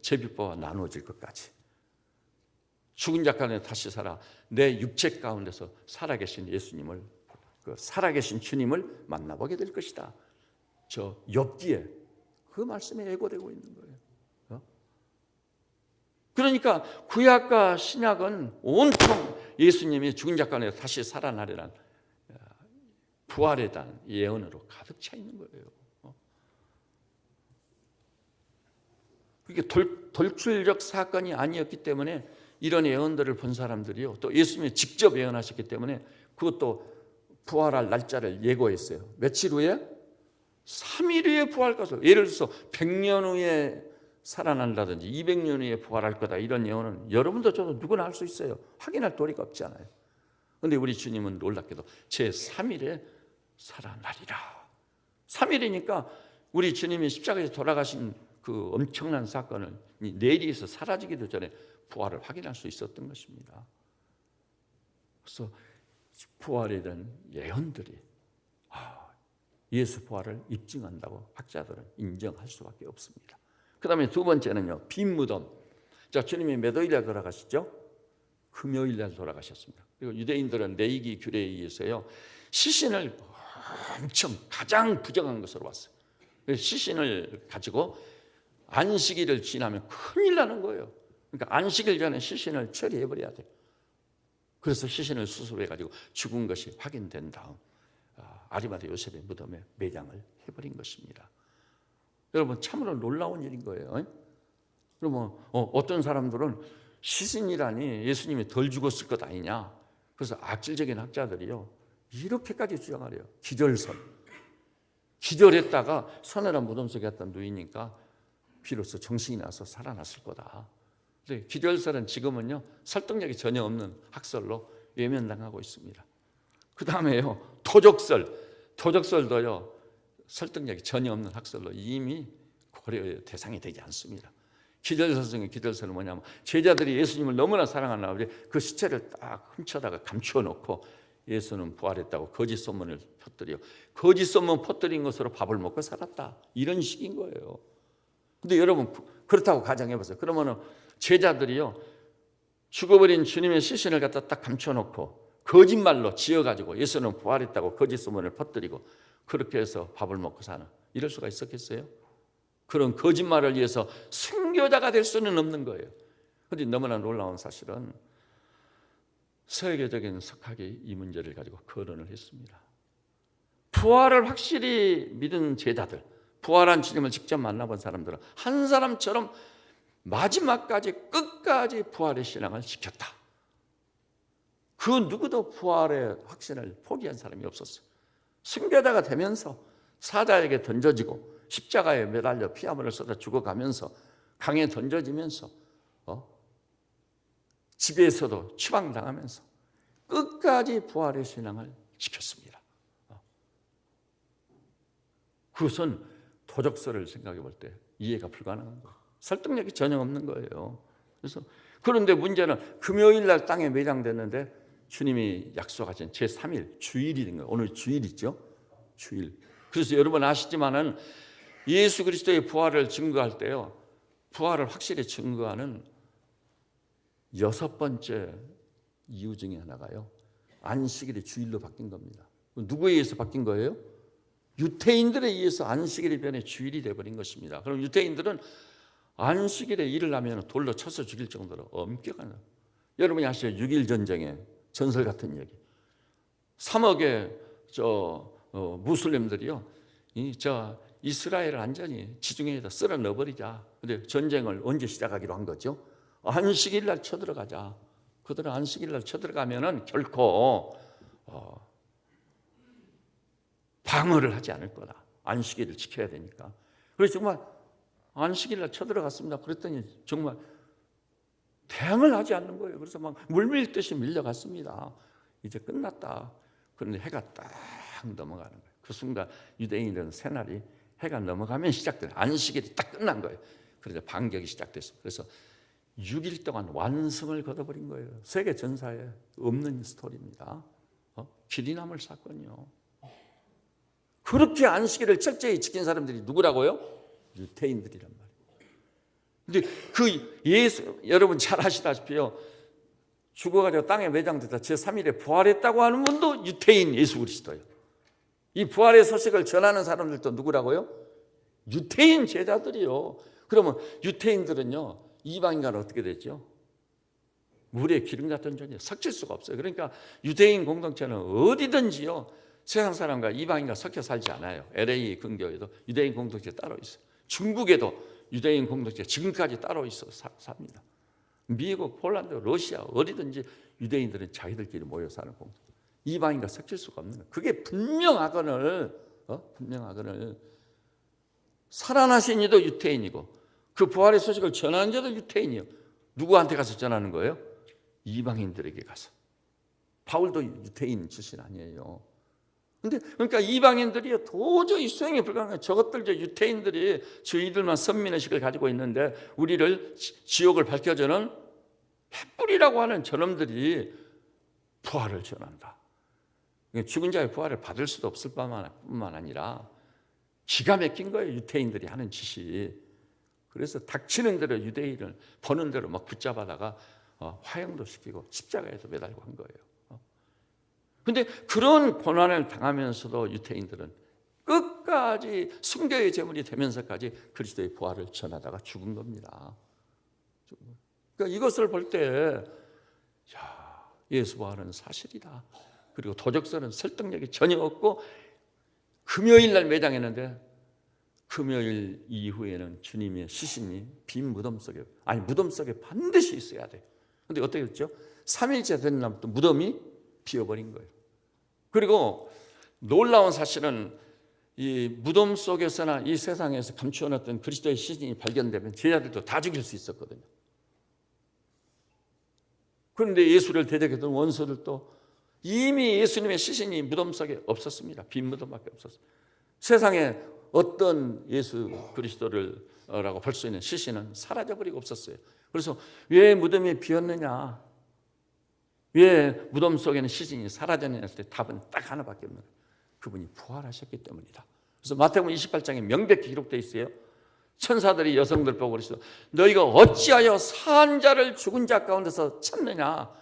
제비뼈와 나누어질 것까지 죽은 자 가운데 다시 살아 내 육체 가운데서 살아계신 예수님을 살아계신 주님을 만나보게 될 것이다. 저 욥기에 그 말씀이 예고되고 있는 거예요. 그러니까 구약과 신약은 온통 예수님이 죽은 자 가운데 다시 살아나리란 부활에 대한 예언으로 가득 차 있는 거예요. 그게 돌출적 사건이 아니었기 때문에 이런 예언들을 본 사람들이요 또 예수님이 직접 예언하셨기 때문에 그것도 부활할 날짜를 예고했어요. 며칠 후에? 3일 후에 부활할 것을. 예를 들어서 100년 후에 살아난다든지 200년 후에 부활할 거다 이런 예언은 여러분도 저도 누구나 할 수 있어요. 확인할 도리가 없잖아요. 그런데 우리 주님은 놀랍게도 제3일에 살아나리라. 3일이니까 우리 주님이 십자가에서 돌아가신 그 엄청난 사건을 내리에서 사라지기도 전에 부활을 확인할 수 있었던 것입니다. 그래서 부활에 대한 예언들이 예수 부활을 입증한다고 학자들은 인정할 수밖에 없습니다. 그 다음에 두 번째는요, 빈 무덤. 자, 주님이 몇 월날 돌아가시죠? 금요일날 돌아가셨습니다. 그리고 유대인들은 레위기 규례에 의해서요, 시신을 엄청 가장 부정한 것으로 봤어요. 시신을 가지고 안식일을 지나면 큰일 나는 거예요. 그러니까 안식일 전에 시신을 처리해버려야 돼요. 그래서 시신을 수습해가지고 죽은 것이 확인된 다음 아리마대 요셉의 무덤에 매장을 해버린 것입니다. 여러분 참으로 놀라운 일인 거예요. 그러면 어떤 사람들은 시신이라니 예수님이 덜 죽었을 것 아니냐. 그래서 악질적인 학자들이요 이렇게까지 주장하래요. 기절선. 기절했다가 서늘한 무덤 속에 갔다 누이니까 비로소 정신이 나서 살아났을 거다. 근데 기절설은 지금은요 설득력이 전혀 없는 학설로 외면당하고 있습니다. 그 다음에요 토적설도요 설득력이 전혀 없는 학설로 이미 고려의 대상이 되지 않습니다. 기절설 중에 기절설은 뭐냐면 제자들이 예수님을 너무나 사랑하나 보지 그 시체를 딱 훔쳐다가 감추어놓고 예수는 부활했다고 거짓 소문을 퍼뜨려 거짓 소문 퍼뜨린 것으로 밥을 먹고 살았다 이런 식인 거예요. 근데 여러분 그렇다고 가정해보세요. 그러면은 제자들이요 죽어버린 주님의 시신을 갖다 딱 감춰놓고 거짓말로 지어가지고 예수는 부활했다고 거짓 소문을 퍼뜨리고 그렇게 해서 밥을 먹고 사는 이럴 수가 있었겠어요? 그런 거짓말을 위해서 순교자가 될 수는 없는 거예요. 그런데 너무나 놀라운 사실은 서유교적인 석학이 이 문제를 가지고 거론을 했습니다. 부활을 확실히 믿은 제자들, 부활한 주님을 직접 만나본 사람들은 한 사람처럼 마지막까지 끝까지 부활의 신앙을 지켰다. 그 누구도 부활의 확신을 포기한 사람이 없었어요. 순교자가 되면서 사자에게 던져지고 십자가에 매달려 피아물을 쏟아 죽어가면서 강에 던져지면서 집에서도 추방당하면서 끝까지 부활의 신앙을 지켰습니다. 그것은 도적설을 생각해 볼 때 이해가 불가능한 거예요. 설득력이 전혀 없는 거예요. 그래서 그런데 문제는 금요일 날 땅에 매장됐는데 주님이 약속하신 제3일 주일이 된 거예요. 오늘 주일이죠. 주일. 그래서 여러분 아시지만은 예수 그리스도의 부활을 증거할 때요. 부활을 확실히 증거하는 6번째 이유 중에 하나가요. 안식일이 주일로 바뀐 겁니다. 누구에 의해서 바뀐 거예요? 유태인들에 의해서 안식일이 변해 주일이 되어버린 것입니다. 그럼 유태인들은 안식일에 일을 하면 돌로 쳐서 죽일 정도로 엄격한 여러분이 아시죠? 6.1 전쟁의 전설 같은 얘기. 3억의 무슬림들이요. 이스라엘을 완전히 지중해에다 쓸어 넣어버리자. 근데 전쟁을 언제 시작하기로 한 거죠? 안식일 날 쳐들어가자. 그들은 안식일 날 쳐들어가면은 결코 방어를 하지 않을 거다. 안식일을 지켜야 되니까. 그래서 정말 안식일 날 쳐들어갔습니다. 그랬더니 정말 대항을 하지 않는 거예요. 그래서 막 물밀듯이 밀려갔습니다. 이제 끝났다. 그런데 해가 딱 넘어가는 거예요. 그 순간 유대인들은 새날이 해가 넘어가면 시작돼요. 안식일이 딱 끝난 거예요. 그래서 반격이 시작됐습니다. 그래서 6일 동안 완성을 거둬버린 거예요. 세계 전사에 없는 스토리입니다. 길이 남을 사건이요. 그렇게 안식일을 철저히 지킨 사람들이 누구라고요? 유태인들이란 말이에요. 근데 그 예수 여러분 잘 아시다시피요. 죽어가지고 땅에 매장됐다 제3일에 부활했다고 하는 분도 유태인 예수 그리스도예요. 이 부활의 소식을 전하는 사람들도 누구라고요? 유태인 제자들이요. 그러면 유태인들은요. 이방인과는 어떻게 됐죠? 물에 기름 같은 존재, 섞일 수가 없어요. 그러니까 유대인 공동체는 어디든지요. 세상 사람과 이방인과 섞여 살지 않아요. LA 근교에도 유대인 공동체 따로 있어요. 중국에도 유대인 공동체 지금까지 따로 있어 삽니다. 미국, 폴란드, 러시아 어디든지 유대인들은 자기들끼리 모여 사는 공동체. 이방인과 섞일 수가 없는 거예요. 그게 분명하거늘 살아나신 이도 유태인이고 그 부활의 소식을 전하는 자도 유태인이요. 누구한테 가서 전하는 거예요? 이방인들에게 가서. 바울도 유태인 출신 아니에요. 근데 그러니까 이방인들이 도저히 수행이 불가능해요. 저것들 유태인들이 저희들만 선민의식을 가지고 있는데 우리를 지옥을 밝혀주는 횃불이라고 하는 저놈들이 부활을 전한다. 죽은 자의 부활을 받을 수도 없을 뿐만 아니라 기가 막힌 거예요. 유태인들이 하는 짓이. 그래서 닥치는 대로 유대인을 버는 대로 막 붙잡아다가 화형도 시키고 십자가에도 매달고 한 거예요. 그런데 그런 고난을 당하면서도 유태인들은 끝까지 순교의 제물이 되면서까지 그리스도의 부활을 전하다가 죽은 겁니다. 그러니까 이것을 볼 때 예수 부활은 사실이다. 그리고 도적설은 설득력이 전혀 없고 금요일 날 매장했는데 금요일 이후에는 주님의 시신이 빈 무덤 속에 무덤 속에 반드시 있어야 돼. 그런데 어떻게 됐죠? 3일째 된 날부터 무덤이 비어버린 거예요. 그리고 놀라운 사실은 이 무덤 속에서나 이 세상에서 감추어놨던 그리스도의 시신이 발견되면 제자들도 다 죽일 수 있었거든요. 그런데 예수를 대적했던 원수들도 이미 예수님의 시신이 무덤 속에 없었습니다. 빈 무덤밖에 없었어요. 세상에 어떤 예수 그리스도라고 볼 수 있는 시신은 사라져버리고 없었어요. 그래서 왜 무덤이 비었느냐, 왜 무덤 속에는 시신이 사라졌느냐 할 때 답은 딱 하나밖에 없는 거예요. 그분이 부활하셨기 때문이다. 그래서 마태복음 28장에 명백히 기록되어 있어요. 천사들이 여성들 보고 그러시죠. 너희가 어찌하여 산 자를 죽은 자 가운데서 찾느냐.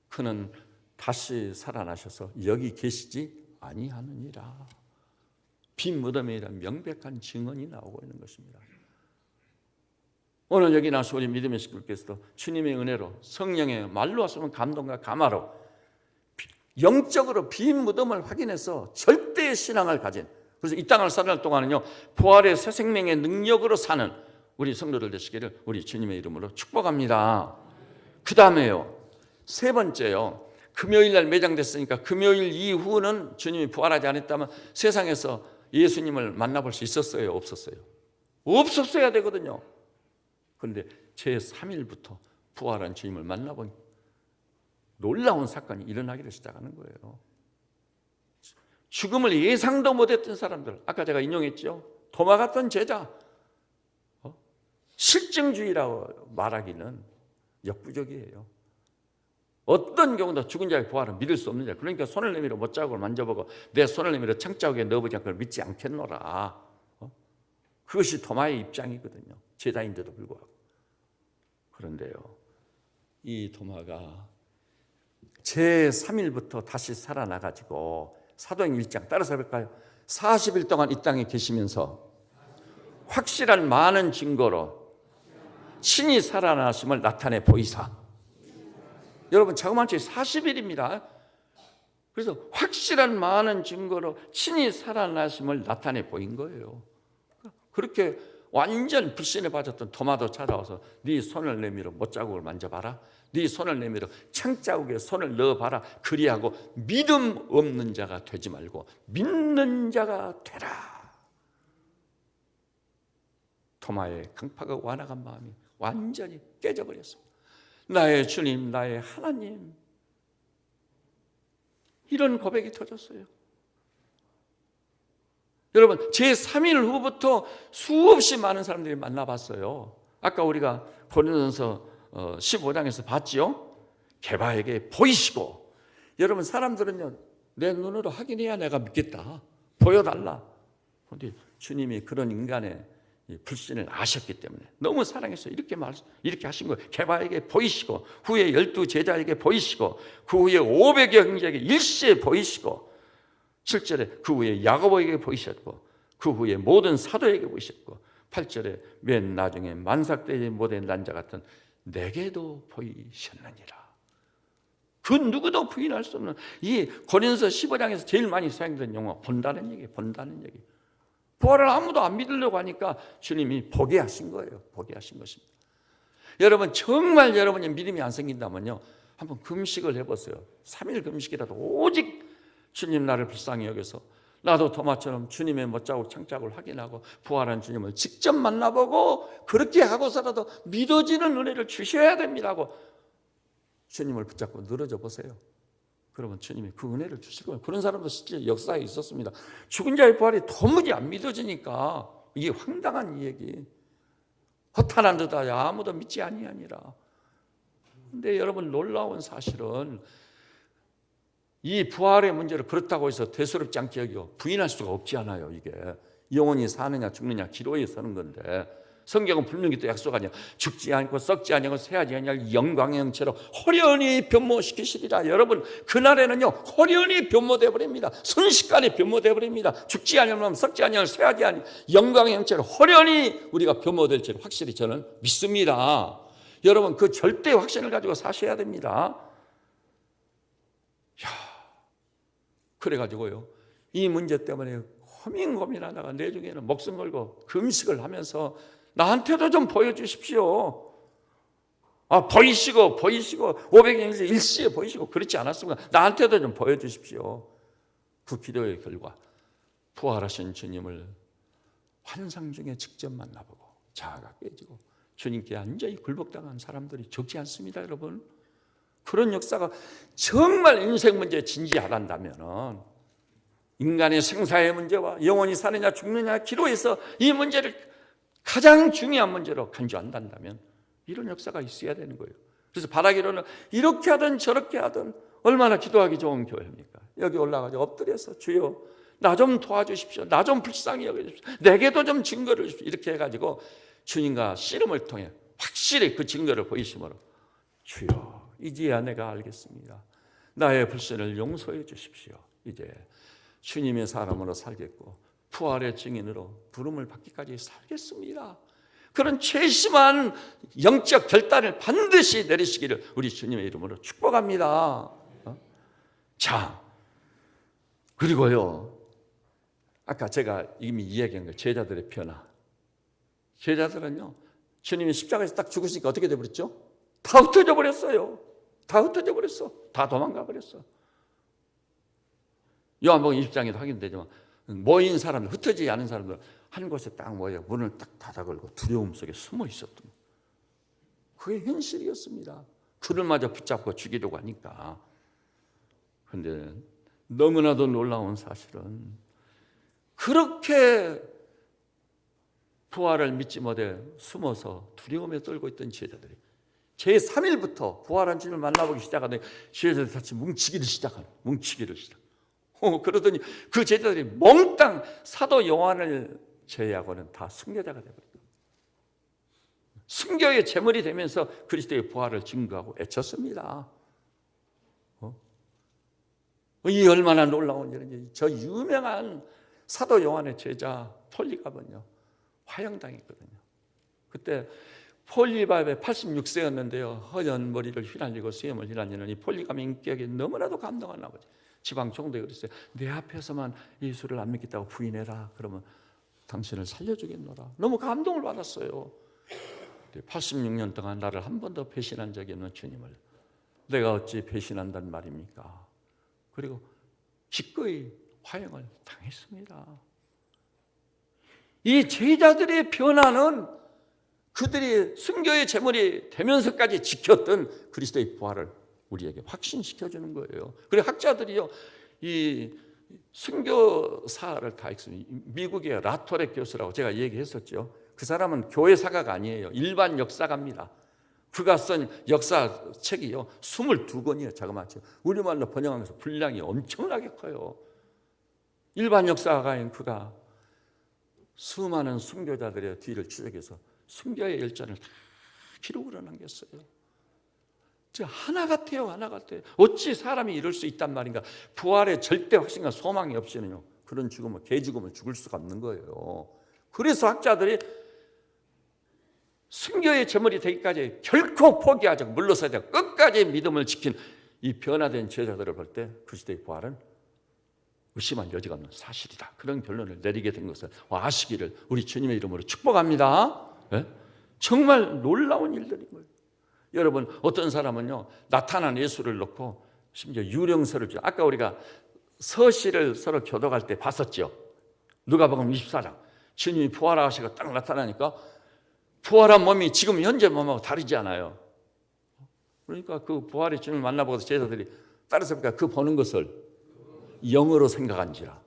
그는 다시 살아나셔서 여기 계시지 아니하느니라. 빈 무덤에 대한 명백한 증언이 나오고 있는 것입니다. 오늘 여기 나서 우리 믿음의 식구들께서도 주님의 은혜로 성령의 말로 하시면 감동과 감화로 영적으로 빈 무덤을 확인해서 절대의 신앙을 가진, 그래서 이 땅을 살아갈 동안은요 부활의 새 생명의 능력으로 사는 우리 성도들 되시기를 우리 주님의 이름으로 축복합니다. 그 다음에요, 세 번째요, 금요일 날 매장됐으니까 금요일 이후는 주님이 부활하지 않았다면 세상에서 예수님을 만나볼 수 있었어요? 없었어요? 없었어야 되거든요. 그런데 제3일부터 부활한 주님을 만나본 놀라운 사건이 일어나기를 시작하는 거예요. 죽음을 예상도 못했던 사람들, 아까 제가 인용했죠. 도마 같던 제자, 실증주의라고 말하기는 역부족이에요. 어떤 경우도 죽은 자의 부활을 믿을 수 없는 자, 그러니까 손을 내밀어 못자국을 만져보고 내 손을 내밀어 창자국에 넣어보지 않고 믿지 않겠노라. 그것이 도마의 입장이거든요. 제자인데도 불구하고. 그런데요, 이 도마가 제3일부터 다시 살아나가지고 사도행 1장 따라서 해볼까요? 40일 동안 이 땅에 계시면서 확실한 많은 증거로 친히 살아나심을 나타내 보이사. 여러분 자그마한 채 40일입니다. 그래서 확실한 많은 증거로 친히 살아나심을 나타내 보인 거예요. 그렇게 완전 불신에 빠졌던 도마도 찾아와서 네 손을 내밀어 못자국을 만져봐라. 네 손을 내밀어 창자국에 손을 넣어봐라. 그리하고 믿음 없는 자가 되지 말고 믿는 자가 되라. 도마의 강팍하고 완악한 마음이 완전히 깨져버렸습니다. 나의 주님, 나의 하나님, 이런 고백이 터졌어요. 여러분 제3일 후부터 수없이 많은 사람들이 만나봤어요. 아까 우리가 고린도전서 15장에서 봤지요. 게바에게 보이시고, 여러분 사람들은요 내 눈으로 확인해야 내가 믿겠다, 보여달라. 그런데 주님이 그런 인간의 불신을 아셨기 때문에 너무 사랑해서 이렇게 하신 거예요. 게바에게 보이시고, 후에 12제자에게 보이시고, 그 후에 500여 형제에게 일시에 보이시고, 7절에 그 후에 야고보에게 보이셨고, 그 후에 모든 사도에게 보이셨고, 8절에 맨 나중에 만삭대의 못된 난자 같은 내게도 보이셨느니라. 그 누구도 부인할 수 없는 이 고린도서 15장에서 제일 많이 사용된 용어, 본다는 얘기, 본다는 얘기. 부활을 아무도 안 믿으려고 하니까 주님이 보게 하신 거예요. 보게 하신 것입니다. 여러분 정말 여러분이 믿음이 안 생긴다면요, 한번 금식을 해보세요. 3일 금식이라도 오직 주님 나를 불쌍히 여겨서 나도 토마처럼 주님의 못자국 창작을 확인하고 부활한 주님을 직접 만나보고 그렇게 하고서라도 믿어지는 은혜를 주셔야 됩니다고 주님을 붙잡고 늘어져 보세요. 그러면 주님이 그 은혜를 주실 거예요. 그런 사람도 실제 역사에 있었습니다. 죽은 자의 부활이 도무지 안 믿어지니까 이게 황당한 얘기. 허탄한 듯하여 아무도 믿지 아니하니라. 근데 여러분 놀라운 사실은 이 부활의 문제를 그렇다고 해서 대수롭지 않게 여기고 부인할 수가 없지 않아요. 이게 영원히 사느냐 죽느냐 기로에 서는 건데 성경은 분명히 또 약속하냐. 죽지 않고 썩지 아니하고 쇠하지 아니할 영광의 형체로 호련히 변모시키시리라. 여러분 그날에는요 호련히 변모되어 버립니다. 순식간에 변모되어 버립니다. 죽지 아니하면 썩지 아니할 쇠하지 아니할 영광의 형체로 호련히 우리가 변모될 줄 확실히 저는 믿습니다. 여러분 그 절대 확신을 가지고 사셔야 됩니다. 그래가지고요 이 문제 때문에 고민하다가 내중에는 목숨 걸고 금식을 하면서 나한테도 좀 보여주십시오. 보이시고 500년 일시에 보이시고 그렇지 않았습니까? 나한테도 좀 보여주십시오. 그 기도의 결과 부활하신 주님을 환상 중에 직접 만나보고 자아가 깨지고 주님께 완전히 굴복당한 사람들이 적지 않습니다. 여러분 그런 역사가 정말 인생 문제에 진지하단다면 인간의 생사의 문제와 영원히 사느냐 죽느냐 기로에서 이 문제를 가장 중요한 문제로 간주한다면 이런 역사가 있어야 되는 거예요. 그래서 바라기로는 이렇게 하든 저렇게 하든 얼마나 기도하기 좋은 교회입니까? 여기 올라가서 엎드려서 주여 나 좀 도와주십시오. 나 좀 불쌍히 여겨주십시오. 내게도 좀 증거를 주십시오. 이렇게 해가지고 주님과 씨름을 통해 확실히 그 증거를 보이심으로 주여 이제야 내가 알겠습니다. 나의 불신을 용서해 주십시오. 이제 주님의 사람으로 살겠고 부활의 증인으로 부름을 받기까지 살겠습니다. 그런 최심한 영적 결단을 반드시 내리시기를 우리 주님의 이름으로 축복합니다. 자, 그리고요 아까 제가 이미 이야기한 거 제자들의 변화. 제자들은요 주님이 십자가에서 딱 죽으시니까 어떻게 돼버렸죠? 다 흩어져 버렸어요. 다 흩어져 버렸어. 다 도망가 버렸어. 요한복음 20장에도 확인되지만 모인 사람들, 흩어지지 않은 사람들 한 곳에 딱 모여 문을 딱 닫아 걸고 두려움 속에 숨어 있었던 그게 현실이었습니다. 그들마저 붙잡고 죽이려고 하니까. 그런데 너무나도 놀라운 사실은 그렇게 부활을 믿지 못해 숨어서 두려움에 떨고 있던 제자들이 제3일부터 부활한 주님을 만나보기 시작하더니 제자들이 같이 뭉치기를 시작. 그러더니 그 제자들이 몽땅 사도 요한을 제외하고는 다 순교자가 되버렸다. 순교의 제물이 되면서 그리스도의 부활을 증거하고 애쳤습니다. 이 얼마나 놀라운 일인지. 저 유명한 사도 요한의 제자 폴리갑은요 화형당했거든요. 그때 폴리갑이 86세였는데요 허연 머리를 휘날리고 수염을 휘날리는 이 폴리갑의 인격에 너무나도 감동한 아버지. 지방 총독이 그랬어요. 내 앞에서만 예수를 안 믿겠다고 부인해라. 그러면 당신을 살려주겠노라. 너무 감동을 받았어요. 86년 동안 나를 한 번도 배신한 적이 없는 주님을 내가 어찌 배신한단 말입니까? 그리고 기꺼이 화형을 당했습니다. 이 제자들의 변화는 그들이 순교의 제물이 되면서까지 지켰던 그리스도의 부활을 우리에게 확신시켜주는 거예요. 그리고 학자들이요, 이 순교사를 다 읽습니다. 미국의 라토렉 교수라고 제가 얘기했었죠. 그 사람은 교회사가가 아니에요. 일반 역사가입니다. 그가 쓴 역사책이요 22권이에요. 자그마치 우리말로 번역하면서 분량이 엄청나게 커요. 일반 역사가인 그가 수많은 순교자들의 뒤를 추적해서 순교의 열전을 다 기록으로 남겼어요. 하나 같아요. 어찌 사람이 이럴 수 있단 말인가. 부활의 절대 확신과 소망이 없이는요 그런 죽음을 개죽음을 죽을 수가 없는 거예요. 그래서 학자들이 순교의 제물이 되기까지 결코 포기하지 않고 물러서야 되고 끝까지 믿음을 지킨 이 변화된 제자들을 볼 때 그리스도의 부활은 의심할 여지가 없는 사실이다. 그런 결론을 내리게 된 것을 아시기를 우리 주님의 이름으로 축복합니다. 네? 정말 놀라운 일들인 거예요. 여러분 어떤 사람은요 나타난 예수를 놓고 심지어 유령설을 아까 우리가 서시를 서로 교독할 때 봤었죠. 누가복음 24장 주님이 부활하시고 딱 나타나니까 부활한 몸이 지금 현재 몸하고 다르지 않아요. 그러니까 그 부활의 주님을 만나보고서 제자들이 따라서니까 그 보는 것을 영으로 생각한지라.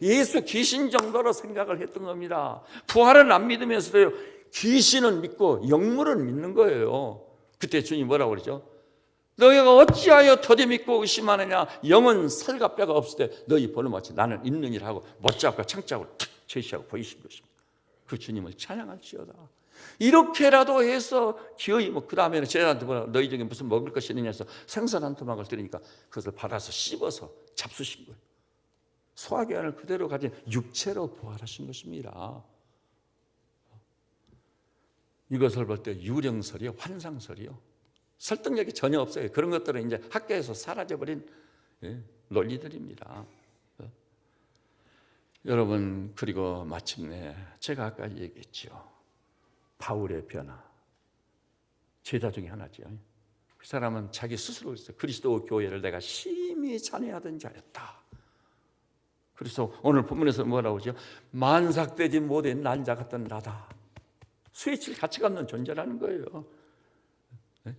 예수 귀신 정도로 생각을 했던 겁니다. 부활은 안 믿으면서도요, 귀신은 믿고 영물은 믿는 거예요. 그때 주님이 뭐라고 그러죠? 너희가 어찌하여 더디 믿고 의심하느냐? 영은 살과 뼈가 없을 때 너희 보는 마치 나는 있느니라 하고 못잡고 창자국으로 탁 제시하고 보이신 것입니다. 그 주님을 찬양할지어다. 이렇게라도 해서 기어이 그 다음에는 제자한테 뭐라 너희 중에 무슨 먹을 것이 있느냐 해서 생선 한 토막을 드리니까 그것을 받아서 씹어서 잡수신 거예요. 소화기관을 그대로 가진 육체로 부활하신 것입니다. 이것을 볼 때 유령설이요, 환상설이요, 설득력이 전혀 없어요. 그런 것들은 이제 학교에서 사라져버린 논리들입니다. 여러분, 그리고 마침내 제가 아까 얘기했죠. 바울의 변화. 제자 중에 하나죠. 그 사람은 자기 스스로 그랬어요. 그리스도 교회를 내가 심히 찬양하던 자였다. 그래서 오늘 본문에서 뭐라고 하죠? 만삭되지 못한 난자 같던 나다. 스위치를 같이 갖는 존재라는 거예요. 네?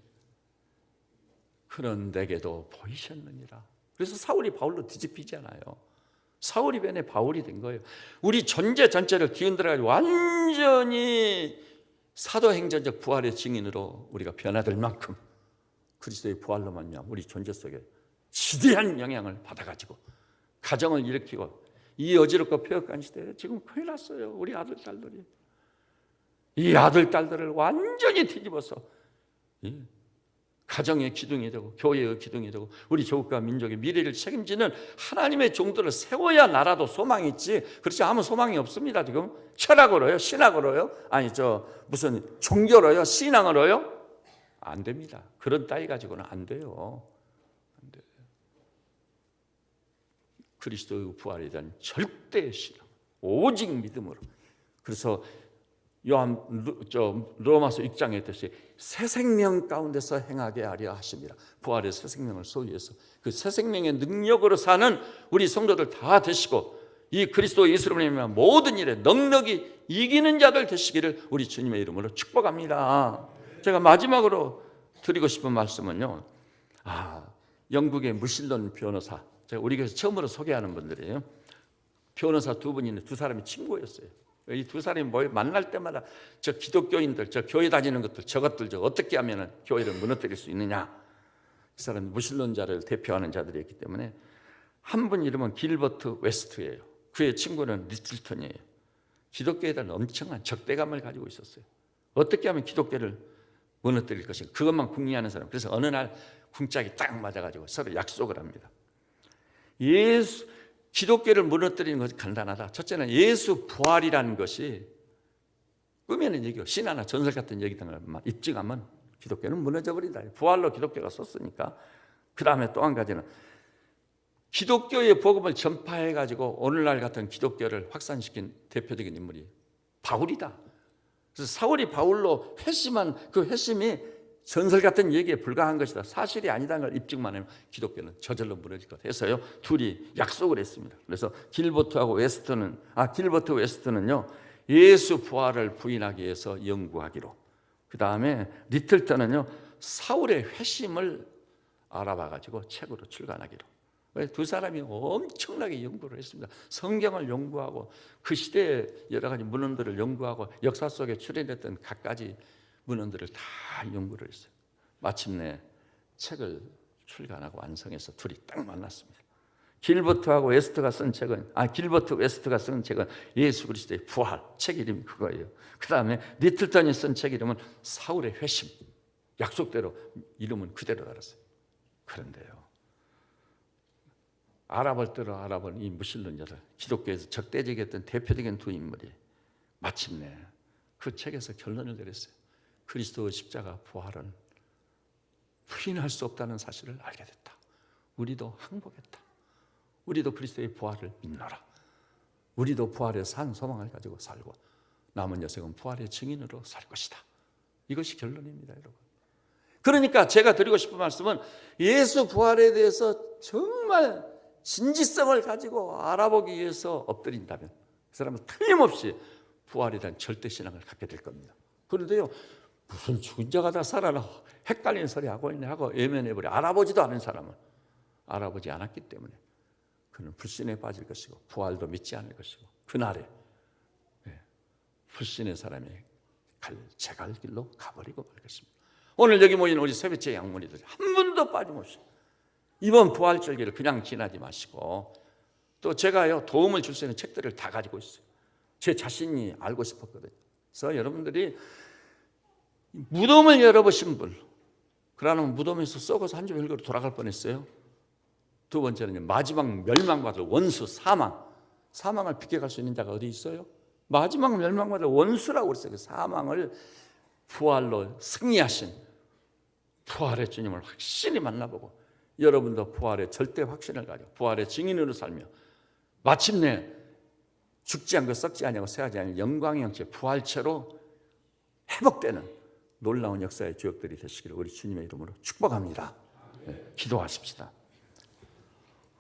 그런 내게도 보이셨느니라. 그래서 사울이 바울로 뒤집히잖아요. 사울이 변해 바울이 된 거예요. 우리 존재 전체를 뒤흔들어가지고 완전히 사도행전적 부활의 증인으로 우리가 변화될 만큼 그리스도의 부활로 말미암아 우리 존재 속에 지대한 영향을 받아가지고 가정을 일으키고 이 어지럽고 폐역한 시대에 지금 큰일 났어요. 우리 아들, 딸들이. 이 아들, 딸들을 완전히 뒤집어서 가정의 기둥이 되고 교회의 기둥이 되고 우리 조국과 민족의 미래를 책임지는 하나님의 종들을 세워야 나라도 소망이 있지. 그렇지 아무 소망이 없습니다. 지금 철학으로요, 신학으로요, 아니 무슨 종교로요, 신앙으로요, 안 됩니다. 그런 따위 가지고는 안 돼요. 안 돼요. 그리스도의 부활에 대한 절대 신앙, 오직 믿음으로. 그래서 로마서 6장에 있듯이 새 생명 가운데서 행하게 하려 하십니다. 부활의 새 생명을 소유해서 그 새 생명의 능력으로 사는 우리 성도들 다 되시고 이 그리스도 예수로 말미암아 모든 일에 넉넉히 이기는 자들 되시기를 우리 주님의 이름으로 축복합니다. 제가 마지막으로 드리고 싶은 말씀은요, 영국의 무실론 변호사, 제가 우리 교회에서 처음으로 소개하는 분들이에요. 변호사 두 분이 있는데 두 사람이 친구였어요. 이 두 사람이 만날 때마다 저 기독교인들, 저 교회 다니는 것들, 저것들 어떻게 하면 교회를 무너뜨릴 수 있느냐. 이 사람은 무신론자를 대표하는 자들이었기 때문에 한 분 이름은 길버트 웨스트예요. 그의 친구는 리틀턴이에요. 기독교에 대한 엄청난 적대감을 가지고 있었어요. 어떻게 하면 기독교를 무너뜨릴 것인가, 그것만 궁리하는 사람. 그래서 어느 날 궁짝이 딱 맞아가지고 서로 약속을 합니다. 기독교를 무너뜨리는 것이 간단하다. 첫째는 예수 부활이라는 것이 꿈에는 얘기고 신화나 전설 같은 얘기 등을 입증하면 기독교는 무너져 버린다. 부활로 기독교가 섰으니까. 그 다음에 또 한 가지는 기독교의 복음을 전파해가지고 오늘날 같은 기독교를 확산시킨 대표적인 인물이 바울이다. 그래서 사울이 바울로 회심한 그 회심이 전설 같은 얘기에 불과한 것이다. 사실이 아니다는 걸 입증만 하면 기독교는 저절로 무너질 것 해서요. 둘이 약속을 했습니다. 그래서 길버트 웨스트는요, 예수 부활을 부인하기 위해서 연구하기로. 그 다음에 리틀턴은요, 사울의 회심을 알아봐가지고 책으로 출간하기로. 두 사람이 엄청나게 연구를 했습니다. 성경을 연구하고 그 시대의 여러 가지 문헌들을 연구하고 역사 속에 출현했던 갖가지 문헌들을 다 연구를 했어요. 마침내 책을 출간하고 완성해서 둘이 딱 만났습니다. 길버트 웨스트가 쓴 책은 예수 그리스도의 부활, 책 이름이 그거예요. 그 다음에 리틀턴이 쓴 책 이름은 사울의 회심. 약속대로 이름은 그대로 알았어요. 그런데요, 알아볼 대로 알아본 이 무신론자들, 기독교에서 적대적이었던 대표적인 두 인물이 마침내 그 책에서 결론을 내렸어요. 그리스도의 십자가 부활은 부인할 수 없다는 사실을 알게 됐다. 우리도 항복했다. 우리도 그리스도의 부활을 믿노라. 우리도 부활의 산 소망을 가지고 살고 남은 여생은 부활의 증인으로 살 것이다. 이것이 결론입니다, 여러분. 그러니까 제가 드리고 싶은 말씀은 예수 부활에 대해서 정말 진지성을 가지고 알아보기 위해서 엎드린다면 그 사람은 틀림없이 부활에 대한 절대신앙을 갖게 될 겁니다. 그런데요, 무슨 죽은 자가 다 살아나 헷갈리는 소리 하고 있네 하고 외면해버려. 알아보지도 않은 사람은 알아보지 않았기 때문에 그는 불신에 빠질 것이고 부활도 믿지 않을 것이고 그날에 불신의 사람이 제갈 길로 가버리고 말 것입니다. 오늘 여기 모인 우리 세배체 양모니들 한 분도 빠짐없이 이번 부활절기를 그냥 지나지 마시고, 또 제가요 도움을 줄 수 있는 책들을 다 가지고 있어요. 제 자신이 알고 싶었거든요. 그래서 여러분들이 무덤을 열어보신 분, 그러면 무덤에서 썩어서 한 줄 별거로 돌아갈 뻔했어요. 두 번째는 마지막 멸망받을 원수 사망을 비껴갈 수 있는 자가 어디 있어요? 마지막 멸망받을 원수라고 그랬어요. 그 사망을 부활로 승리하신 부활의 주님을 확실히 만나보고 여러분도 부활의 절대 확신을 가지고 부활의 증인으로 살며 마침내 죽지 않고 썩지 아니하고 쇠하지 않을 영광의 형체 부활체로 회복되는 놀라운 역사의 주역들이 되시기를 우리 주님의 이름으로 축복합니다. 기도하십시다.